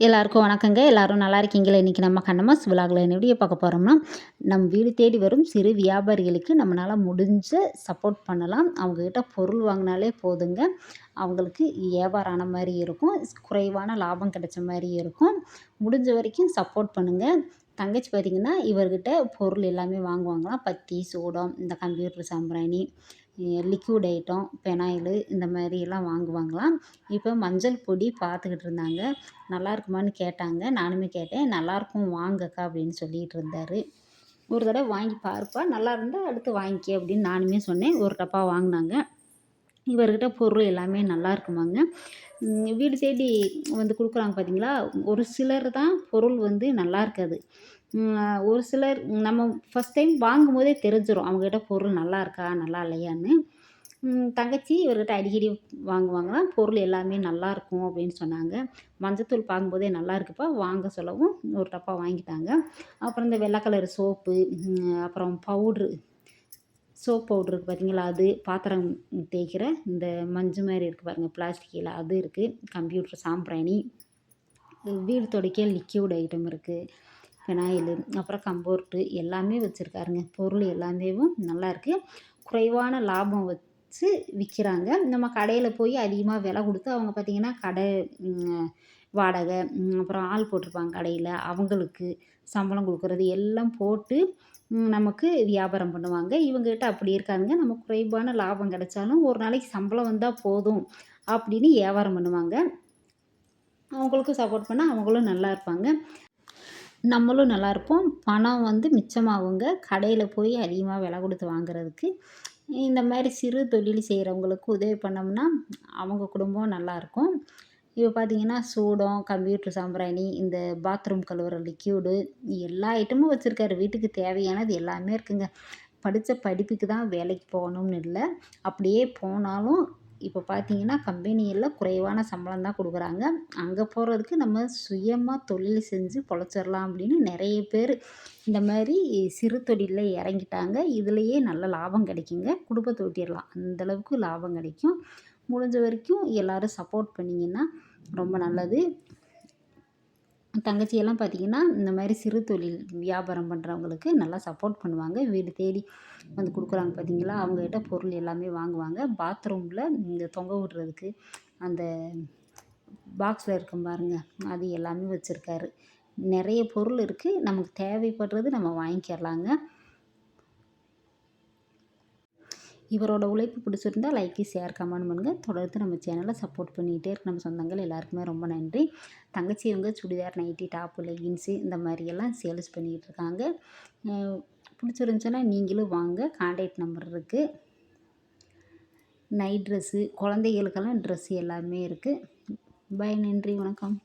எல்லாருக்கும் வணக்கங்க. எல்லாரும் நல்லா இருக்கீங்களா? இன்றைக்கி நம்ம கண்ணம்மாஸ் விலாகில் என்ன வீடியோ பார்க்க போகிறோம்னா, நம் வீடு தேடி வரும் சிறு வியாபாரிகளுக்கு நம்மளால முடிஞ்ச சப்போர்ட் பண்ணலாம். அவங்ககிட்ட பொருள் வாங்கினாலே போதுங்க. அவங்களுக்கு வியாபாரம் ஆன மாரி இருக்கும். குறைவான லாபம் கிடைச்ச மாரி இருக்கும். முடிஞ்ச வரைக்கும் சப்போர்ட் பண்ணுங்க. தங்கச்சி பார்த்திங்கன்னா, இவர்கிட்ட பொருள் எல்லாமே வாங்குவாங்களாம். பத்தி, சூடம், இந்த கம்ப்யூட்டர் சாம்பிராணி, லிக்விட் ஐட்டம், பெனாயிலு இந்த மாதிரிலாம் வாங்குவாங்களாம். இப்போ மஞ்சள் பொடி பார்த்துக்கிட்டு இருந்தாங்க. நல்லா இருக்குமான்னு கேட்டாங்க. நானுமே கேட்டேன். நல்லாயிருக்கும் வாங்கக்கா அப்படின்னு சொல்லிகிட்டு இருந்தார். ஒரு தடவை வாங்கி பாருப்பா, நல்லா இருந்தால் அடுத்து வாங்கிக்க அப்படின்னு நானுமே சொன்னேன். ஒரு டப்பா வாங்கினாங்க. இவர்கிட்ட பொருள் எல்லாமே நல்லா இருக்குமாங்க. வீடு தேடி வந்து கொடுக்குறாங்க பார்த்தீங்களா, ஒரு சிலர் தான் பொருள் வந்து நல்லா இருக்காது. ஒரு சிலர் நம்ம ஃபஸ்ட் டைம் வாங்கும்போதே தெரிஞ்சிடும் அவங்ககிட்ட பொருள் நல்லா இருக்கா நல்லா இல்லையான்னு. தங்கச்சி இவர்கிட்ட அடிக்கடி வாங்குவாங்களாம். பொருள் எல்லாமே நல்லாயிருக்கும் அப்படின்னு சொன்னாங்க. மஞ்சத்தூள் பார்க்கும்போதே நல்லா இருக்குப்பா வாங்க சொல்லவும் ஒரு டப்பா வாங்கிட்டாங்க. அப்புறம் இந்த வெள்ளை கலர் சோப்பு, அப்புறம் சோப் பவுட்ரு இருக்குது பார்த்தீங்களா, அது பாத்திரம் தேய்க்கிற இந்த மஞ்சள் மாதிரி இருக்குது பாருங்கள் பிளாஸ்டிக்கில், அது இருக்குது. கம்ப்யூட்டர் சாம்பிராணி, வீடு துடைக்க லிக்யூட் ஐட்டம் இருக்குது, ஃபினாயிலு, அப்புறம் கம்போர்ட்டு எல்லாமே வச்சுருக்காருங்க. பொருள் எல்லாமேவும் நல்லாயிருக்கு. குறைவான லாபம் வச்சு விற்கிறாங்க. நம்ம கடையில் போய் அதிகமாக விலை கொடுத்து அவங்க பார்த்திங்கன்னா கடை வாடகை, அப்புறம் ஆள் போட்டிருப்பாங்க கடையில், அவங்களுக்கு சம்பளம் கொடுக்குறது எல்லாம் போட்டு நமக்கு வியாபாரம் பண்ணுவாங்க. இவங்ககிட்ட அப்படி இருக்காதுங்க. நம்ம குறைவான லாபம் கிடைச்சாலும் ஒரு நாளைக்கு சம்பளம் வந்தால் போதும் அப்படின்னு வியாபாரம் பண்ணுவாங்க. அவங்களுக்கும் சப்போர்ட் பண்ணால் அவங்களும் நல்லா இருப்பாங்க. நம்மளும் நல்லாயிருப்போம். பணம் வந்து மிச்சமாகுங்க. கடையில் போய் அதிகமாக விலை கொடுத்து வாங்குறதுக்கு. இந்த மாதிரி சிறு தொழில் செய்கிறவங்களுக்கு உதவி பண்ணோம்னா அவங்க குடும்பம் நல்லாயிருக்கும். இப்போ பார்த்தீங்கன்னா சூடம், கம்ப்யூட்டர் சாம்பிராணி, இந்த பாத்ரூம் கழுவுற லிக்யூடு எல்லா ஐட்டமும் வச்சுருக்காரு. வீட்டுக்கு தேவையானது எல்லாமே இருக்குங்க. படித்த படிப்புக்கு தான் வேலைக்கு போகணும்னு இல்லை. அப்படியே போனாலும் இப்போ பார்த்தீங்கன்னா கம்பெனியில் குறைவான சம்பளம் தான் கொடுக்குறாங்க. அங்கே போகிறதுக்கு நம்ம சுயமாக தொழில் செஞ்சு பொழைச்சிடலாம் அப்படின்னு நிறைய பேர் இந்த மாதிரி சிறு தொழிலில் இறங்கிட்டாங்க. இதுலேயே நல்ல லாபம் கிடைக்குங்க. குடும்பத்தை ஓட்டிடலாம். அந்தளவுக்கு லாபம் கிடைக்கும். முடிஞ்ச வரைக்கும் எல்லோரும் சப்போர்ட் பண்ணிங்கன்னா ரொம்ப நல்லது. தங்கச்சியெல்லாம் பார்த்திங்கன்னா இந்த மாதிரி சிறு தொழில் வியாபாரம் பண்ணுறவங்களுக்கு நல்லா சப்போர்ட் பண்ணுவாங்க. வீடு தேடி வந்து கொடுக்குறாங்க பார்த்தீங்களா, அவங்ககிட்ட பொருள் எல்லாமே வாங்குவாங்க. பாத்ரூமில் இந்த தொங்க விடுறதுக்கு அந்த பாக்ஸில் இருக்கும் பாருங்கள், அது எல்லாமே வச்சுருக்காரு. நிறைய பொருள் இருக்குது. நமக்கு தேவைப்படுறது நம்ம வாங்கிக்கிறலாங்க. இவரோட உழைப்பு பிடிச்சிருந்தா லைக்கு, ஷேர், கமெண்ட் பண்ணுங்கள். தொடர்ந்து நம்ம சேனலை சப்போர்ட் பண்ணிகிட்டே இருக்க நம்ம சொந்தங்கள் எல்லாருக்குமே ரொம்ப நன்றி. தங்கச்சி இவங்க சுடிதார், நைட்டி, டாப்பு, லெகின்ஸு இந்த மாதிரியெல்லாம் சேல்ஸ் பண்ணிக்கிட்டு இருக்காங்க. பிடிச்சிருந்துச்சுன்னா நீங்களும் வாங்க. கான்டாக்ட் நம்பர் இருக்குது. நைட் ட்ரெஸ்ஸு, குழந்தைகளுக்கெல்லாம் ட்ரெஸ்ஸு எல்லாமே இருக்குது. பாய், நன்றி, வணக்கம்.